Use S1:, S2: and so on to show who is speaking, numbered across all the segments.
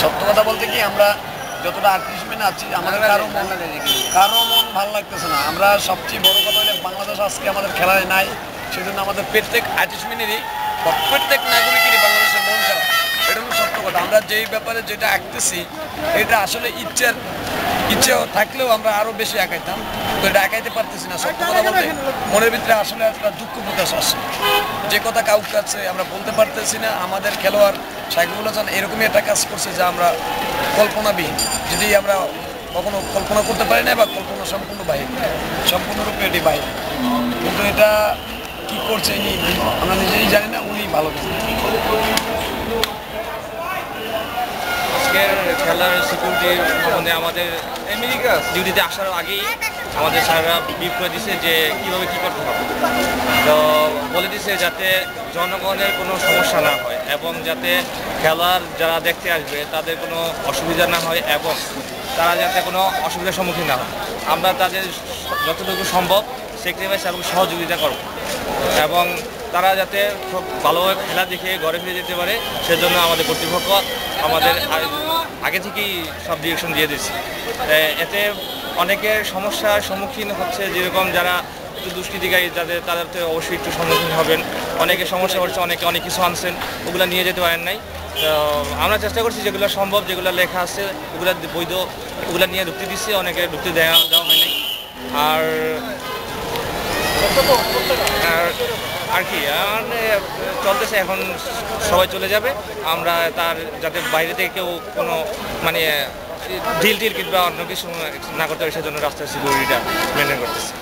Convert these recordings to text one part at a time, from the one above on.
S1: সত্য কথা বলতে কি আমরা যতটা 38 মিনিট আছি আমাদের কারো মন ভালো লাগতেছে না। আমরা সবচেয়ে বড় কথা হলে বাংলাদেশ আজকে আমাদের খেলায় নাই, সেজন্য আমাদের প্রত্যেক 38 মিনিটই প্রত্যেক নাগরিকেরই বাংলাদেশের মন খারাপ। এটা হলো সত্য কথা। আমরা যেই ব্যাপারে যেটা আঁকতেছি এটা আসলে ইচ্ছে থাকলেও আমরা আরও বেশি আঁকাইতাম, তো এটা আঁকাইতে পারতেছি না। সত্য কথা বলতে মনের ভিতরে আসলে একটা দুঃখ প্রকাশ আসছে, যে কথা কাউকে কাছে আমরা বলতে পারতেছি না। আমাদের খেলোয়াড় সাকিবুল হাসান এরকমই একটা কাজ করছে যা আমরা কল্পনাবিহীন, যদি আমরা কখনো কল্পনা করতে পারি না বা কল্পনা সম্পূর্ণরূপে এটি বাইরে। কিন্তু এটা কি করছে আমরা নিজেই জানি না, উনি ভালো
S2: আজকের খেলার সিকিউরিটি সম্বন্ধে আমাদের ডিউটিতে আসার আগেই আমাদের স্যাররা ব্রিফ করে দিছে যে কীভাবে কী করতে হবে। তো বলে দিছে যাতে জনগণের কোনো সমস্যা না হয় এবং যাতে খেলার যারা দেখতে আসবে তাদের কোনো অসুবিধা না হয় এবং তারা যাতে কোনো অসুবিধার সম্মুখীন না হয়। আমরা তাদের যতটুকু সম্ভব স্যাক্রিফাইস এবং সহযোগিতা করব এবং তারা যাতে খুব ভালোভাবে খেলা দেখে ঘরে ফিরে যেতে পারে সেজন্য আমাদের কর্তৃপক্ষ আমাদের আগে থেকেই সব ডিরেকশন দিয়ে দিচ্ছে। এতে অনেকের সমস্যার সম্মুখীন হচ্ছে, যেরকম যারা একটু দুষ্কৃতিকারী তাদের তো অবশ্যই একটু সম্মুখীন হবেন। অনেকে সমস্যা হচ্ছে, অনেক কিছু আনছেন, ওগুলো নিয়ে যেতে পারেন নাই। আমরা চেষ্টা করছি যেগুলো সম্ভব, যেগুলো লেখা আছে ওগুলো বৈধ, ওগুলো নিয়ে ঢুকতে দিচ্ছি, অনেকে ঢুকতে দেওয়া হয় নাই। আর কি চলতেছে, এখন সবাই চলে যাবে। আমরা তার যাতে বাইরে থেকে কেউ কোনো মানে ঢিল কিংবা অন্য কিছু না করতে পারে সেজন্য রাস্তার সিকিউরিটিটা মেনটেন করতেছে।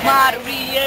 S3: Maria.